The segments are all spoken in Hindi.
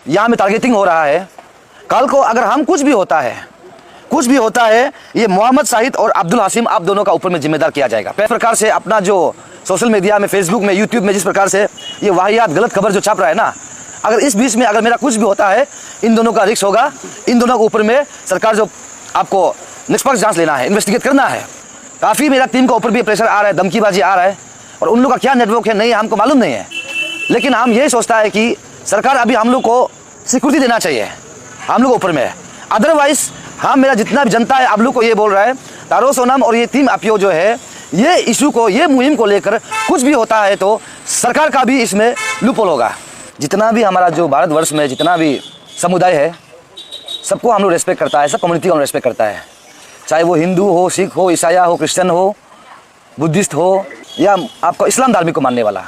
यहाँ में टारगेटिंग हो रहा है। कल को अगर हम कुछ भी होता है ये मोहम्मद शाहिद और अब्दुल हाशिम आप दोनों का ऊपर में जिम्मेदार किया जाएगा। इस प्रकार से अपना जो सोशल मीडिया में, फेसबुक में, यूट्यूब में जिस प्रकार से ये वाहियात गलत खबर जो छाप रहा है ना, अगर इस बीच में अगर मेरा कुछ भी होता है इन दोनों का रिस्क होगा। इन दोनों के ऊपर में सरकार जो आपको निष्पक्ष जांच लेना है, इन्वेस्टिगेट करना है। काफ़ी मेरा टीम के ऊपर भी प्रेशर आ रहा है, धमकीबाजी आ रहा है, और उन लोग का क्या नेटवर्क है नहीं हमको मालूम नहीं है। लेकिन हम यही सोचता है कि सरकार अभी हम लोग को सिक्योरिटी देना चाहिए हम लोग ऊपर में। अदरवाइज हम मेरा जितना भी जनता है आप लोग को ये बोल रहा है, तारो सोनम और ये टीम अपियो जो है ये इशू को, ये मुहिम को लेकर कुछ भी होता है तो सरकार का भी इसमें लूपहोल होगा। जितना भी हमारा जो भारतवर्ष में जितना भी समुदाय है सबको हम लोग रेस्पेक्ट करता है, सब कम्युनिटी को हम रेस्पेक्ट करता है, चाहे वो हिंदू हो, सिख हो, ईसाई हो, क्रिश्चियन हो, बुद्धिस्ट हो या आपको इस्लाम धार्मिक को मानने वाला।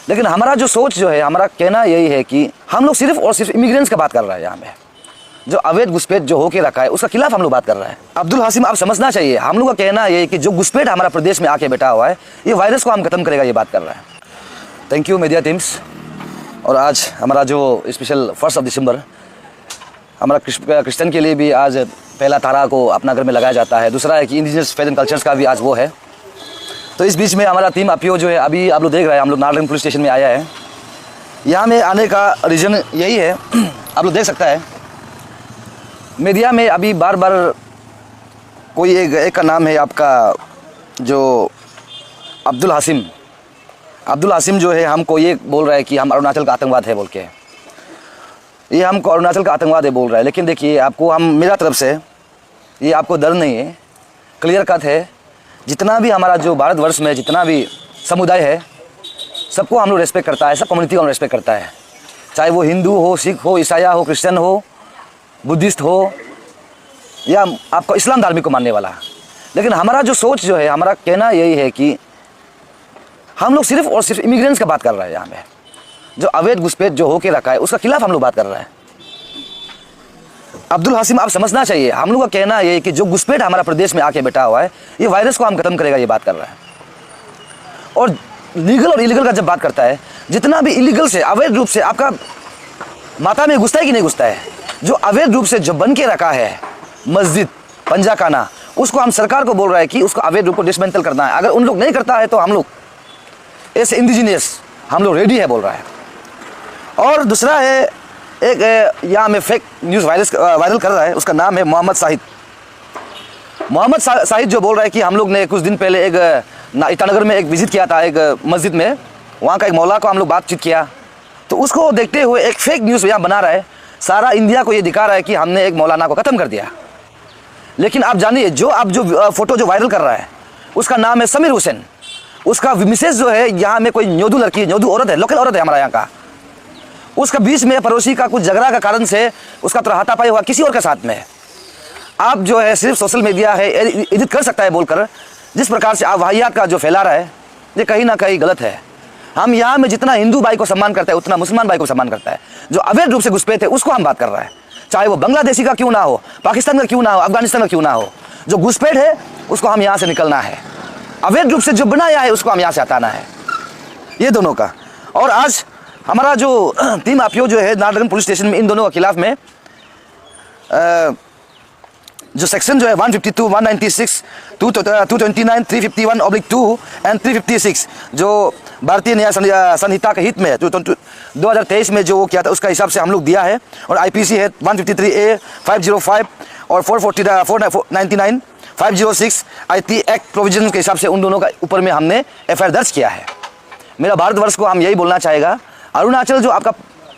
लेकिन हमारा जो सोच जो है, हमारा कहना यही है कि हम लोग सिर्फ और सिर्फ इमिग्रेंट्स का बात कर रहा है। यहाँ पे जो अवैध घुसपैठ जो होके रखा है उसका खिलाफ हम लोग बात कर रहे हैं। अब्दुल हाशिम आप समझना चाहिए, हम लोग का कहना यही है कि जो घुसपैठ हमारा प्रदेश में आके बैठा हुआ है ये वायरस को हम खत्म करेगा, ये बात कर रहा है। Thank you media teams. और आज हमारा जो स्पेशल 1 दिसंबर हमारा क्रिश्चियन के लिए भी आज पहला तारा को अपना घर में लगाया जाता है। दूसरा है कि इंडिजिनस फेथ एंड कल्चर्स का भी आज वो है। तो इस बीच में हमारा टीम अपियो जो है अभी आप लोग देख रहे हैं, हम लोग नारगंज पुलिस स्टेशन में आया है। यहाँ में आने का रीज़न यही है, आप लोग देख सकता है मीडिया में अभी बार बार कोई एक का नाम है आपका जो अब्दुल हाशिम जो है हमको ये बोल रहा है कि हम अरुणाचल का आतंकवाद है बोल के, ये हमको अरुणाचल का आतंकवाद है बोल रहा है। लेकिन देखिए आपको हम मेरा तरफ से ये आपको डर नहीं है, क्लियर कट है। जितना भी हमारा जो भारतवर्ष में जितना भी समुदाय है सबको हम लोग रेस्पेक्ट करता है, सब कम्युनिटी को हम रेस्पेक्ट करता है, चाहे वो हिंदू हो, सिख हो, ईसाई हो, क्रिश्चियन हो, बुद्धिस्ट हो या आपको इस्लाम धार्मिक को मानने वाला। लेकिन हमारा जो सोच जो है, हमारा कहना यही है कि हम लोग सिर्फ और सिर्फ इमिग्रेंट्स का बात कर रहे हैं। यहाँ पे जो अवैध घुसपैठ जो होके रखा है उसका खिलाफ हम लोग बात कर रहे हैं। अब्दुल हाशिम आप समझना चाहिए, हम लोग का कहना यही है कि जो घुसपैठ हमारा प्रदेश में आके बैठा हुआ है ये वायरस को हम खत्म करेगा, ये बात कर रहा है। और लीगल और इलीगल का जब बात करता है, जितना भी इलीगल से अवैध रूप से आपका माता में घुसता है कि नहीं घुसता है, जो अवैध रूप से जो बन के रखा है मस्जिद, पंजाखाना, उसको हम सरकार को बोल रहा है कि उसको अवैध रूप को डिसमेंटल करना है। अगर उन लोग नहीं करता है तो हम लोग ऐसे इंडिजिनियस हम लोग रेडी है बोल रहा है। और दूसरा है एक यहाँ में फेक न्यूज़ वायरल कर रहा है, उसका नाम है मोहम्मद शाहिद जो बोल रहा है कि हम लोग ने कुछ दिन पहले एक ईटानगर में एक विजिट किया था एक मस्जिद में, वहाँ का एक मौला को हम लोग बातचीत किया। तो उसको देखते हुए एक फेक न्यूज़ यहाँ बना रहा है, सारा इंडिया को ये दिखा रहा है कि हमने एक मौलाना को ख़त्म कर दिया। लेकिन आप जानिए जो आप जो फोटो जो वायरल कर रहा है उसका नाम है समीर हुसैन। उसका मिसेज जो है यहाँ में कोई न्योदू लड़की, न्योदू औरत है, लोकल औरत है हमारा यहाँ का। उसका बीच में पड़ोसी का कुछ झगड़ा का कारण से उसका तो हाथापाई हुआ किसी और के साथ में। आप जो है सिर्फ सोशल मीडिया है एडिट कर सकता है बोलकर जिस प्रकार से आप वाहियात का जो फैला रहा है ये कहीं ना कहीं गलत है। हम यहाँ में जितना हिंदू भाई को सम्मान करता है उतना मुसलमान भाई को सम्मान करता है। जो अवैध रूप से घुसपैठ है उसको हम बात कर रहा है, चाहे वो बांग्लादेशी का क्यों ना हो, पाकिस्तान का क्यों ना हो, अफगानिस्तान का क्यों ना हो। जो घुसपैठ है उसको हम यहाँ से निकलना है, अवैध रूप से जो बनाया है उसको हम यहाँ से हटाना है, ये दोनों का। और आज हमारा जो टीम अपियो जो है नारगंज पुलिस स्टेशन में इन दोनों के खिलाफ में जो सेक्शन जो है 152, 196, 229, 351/2 एंड 356 जो भारतीय न्याय संहिता के हित में जो 2023 में जो वो किया था उसका हिसाब से हम लोग दिया है। और आईपीसी है 153A, 505 और 499, 506 IT एक्ट प्रोविजन के हिसाब से उन दोनों का ऊपर में हमने FIR दर्ज किया है। मेरा भारतवर्ष को हम यही बोलना चाहेगा, अरुणाचल जो आपका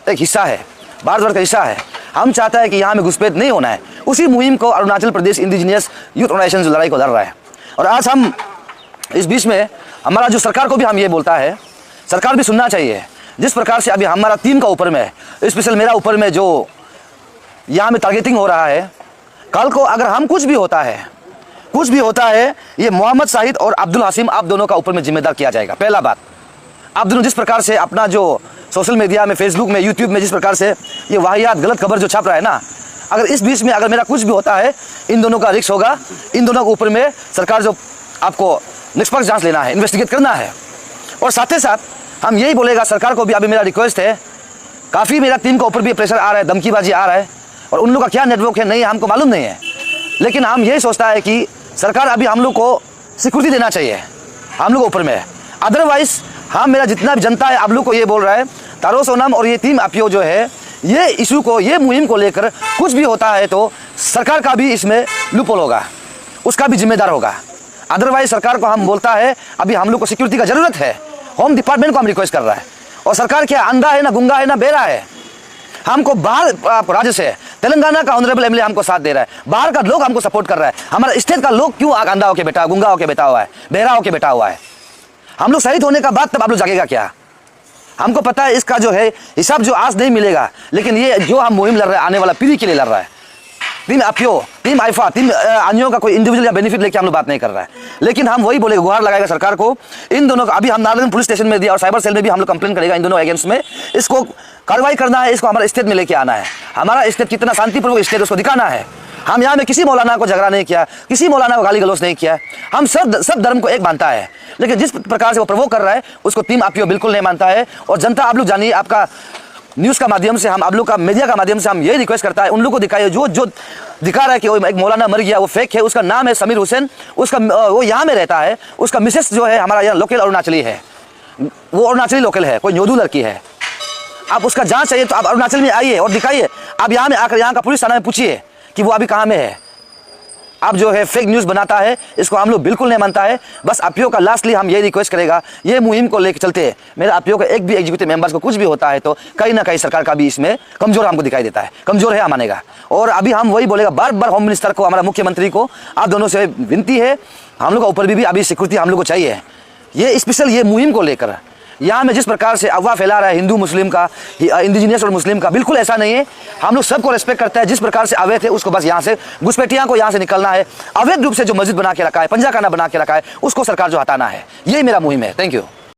एक हिस्सा है, भारतवर्ष का हिस्सा है, हम चाहता है कि यहाँ में घुसपैठ नहीं होना है। उसी मुहिम को Arunachal Pradesh indigenous youth organisation जो लड़ाई को लड़ रहा है। और आज हम इस बीच में हमारा जो सरकार को भी हम ये बोलता है, सरकार भी सुनना चाहिए। जिस प्रकार से अभी हमारा टीम का ऊपर में, स्पेशल मेरा ऊपर में जो यहाँ में टारगेटिंग हो रहा है, कल को अगर हम कुछ भी होता है ये मोहम्मद शाहिद और अब्दुल हाशिम आप दोनों का ऊपर में जिम्मेदार किया जाएगा। पहला बात, आप दोनों जिस प्रकार से अपना जो सोशल मीडिया में, फेसबुक में, यूट्यूब में जिस प्रकार से ये वाहियात गलत खबर जो छाप रहा है ना, अगर इस बीच में अगर मेरा कुछ भी होता है इन दोनों का रिस्क होगा। इन दोनों के ऊपर में सरकार जो आपको निष्पक्ष जांच लेना है, इन्वेस्टिगेट करना है। और साथ ही साथ हम यही बोलेगा सरकार को भी, अभी मेरा रिक्वेस्ट है काफ़ी मेरा टीम के ऊपर भी प्रेशर आ रहा है, धमकीबाजी आ रहा है, और उन लोग का क्या नेटवर्क है नहीं हमको मालूम नहीं है। लेकिन हम यही सोचता है कि सरकार अभी हम लोग को सिक्योरिटी देना चाहिए, हम लोग ऊपर में। अदरवाइज हम मेरा जितना भी जनता है आप लोग को ये बोल रहा है, तारो सोनम और ये टीम अपियो जो है ये इशू को, ये मुहिम को लेकर कुछ भी होता है तो सरकार का भी इसमें लूपहोल होगा, उसका भी जिम्मेदार होगा। अदरवाइज सरकार को हम बोलता है अभी हम लोग को सिक्योरिटी का ज़रूरत है, होम डिपार्टमेंट को हम रिक्वेस्ट कर रहा है। और सरकार क्या अंधा है ना गुंगा है ना बेरा है, हमको बाहर राज्य से तेलंगाना का ऑनरेबल एमएलए हमको साथ दे रहा है, बाहर का लोग हमको सपोर्ट कर रहा है, हमारा स्टेट का लोग क्यों अंधा होके बैठा, गुंगा होके बैठा हुआ है, बेरा होके बैठा हुआ है। हम लोग शहीद होने का बाद तब आप लोग जागेगा क्या? हमको पता है इसका जो है हिसाब जो आज नहीं मिलेगा, लेकिन ये जो हम मुहिम लड़ रहे हैं आने वाला पीढ़ी के लिए लड़ रहा है। टीम अपियो, टीम आइफा, टीम अन्यों का कोई इंडिविजुअल या बेनिफिट लेके हम लोग बात नहीं कर रहा है। लेकिन हम वही बोलेगा, गुहार लगाएगा सरकार को, इन दोनों का अभी हम नारायण पुलिस स्टेशन में दिया और साइबर सेल में भी हम लोग कंप्लेन करेगा इन दोनों अगेंस्ट में। इसको कार्रवाई करना है, इसको हमारा स्टेट में लेके आना है। हमारा स्टेट कितना शांतिपूर्वक स्टेट उसको दिखाना है। हम यहाँ में किसी मौलाना को झगड़ा नहीं किया, किसी मौलाना को गाली गलौज नहीं किया, हम सब धर्म को एक मानता है। लेकिन जिस प्रकार से वो प्रवोक कर रहा है उसको टीम अपियो बिल्कुल नहीं मानता है। और जनता आप लोग जानिए, आपका न्यूज़ का माध्यम से हम आप लोग का मीडिया का माध्यम से हम यही रिक्वेस्ट करता है उन लोगों को दिखाइए जो दिखा रहा है कि वो एक मौलाना मर गया, वो फेक है। उसका नाम है समीर हुसैन, उसका वो यहाँ में रहता है, उसका मिसेस जो है हमारा यहाँ लोकल अरुणाचली है, वो अरुणाचली लोकल है, कोई न्योदू लड़की है। आप उसका जांच चाहिए तो आप अरुणाचल में आइए और दिखाइए। आप यहाँ में आकर यहाँ का पुलिस थाना में पूछिए कि वो अभी कहाँ में है। आप जो है फेक न्यूज़ बनाता है, इसको हम लोग बिल्कुल नहीं मानता है। बस अपियो का लास्टली हम ये रिक्वेस्ट करेगा, ये मुहिम को लेकर चलते हैं मेरा अपियो का एक भी एग्जीक्यूटिव मेंबर्स को कुछ भी होता है तो कहीं ना कहीं सरकार का भी इसमें कमजोर हमको दिखाई देता है, कमजोर है मानेगा। और अभी हम वही बोलेगा बार बार होम मिनिस्टर को, हमारा मुख्यमंत्री को, आप दोनों से विनती है, हम लोग का ऊपर भी अभी सिक्योरिटी हम लोग को चाहिए। ये स्पेशल ये मुहिम को लेकर यहाँ में जिस प्रकार से अफवाह फैला रहा है हिंदू मुस्लिम का, इंडिजिनियस और मुस्लिम का, बिल्कुल ऐसा नहीं है। हम लोग सबको रेस्पेक्ट करता है। जिस प्रकार से अवैध है उसको बस यहाँ से घुसपैठियों को यहाँ से निकलना है। अवैध रूप से जो मस्जिद बना के रखा है, पंजाखाना बना के रखा है, उसको सरकार जो हटाना है, यही मेरा मुहिम है। Thank you.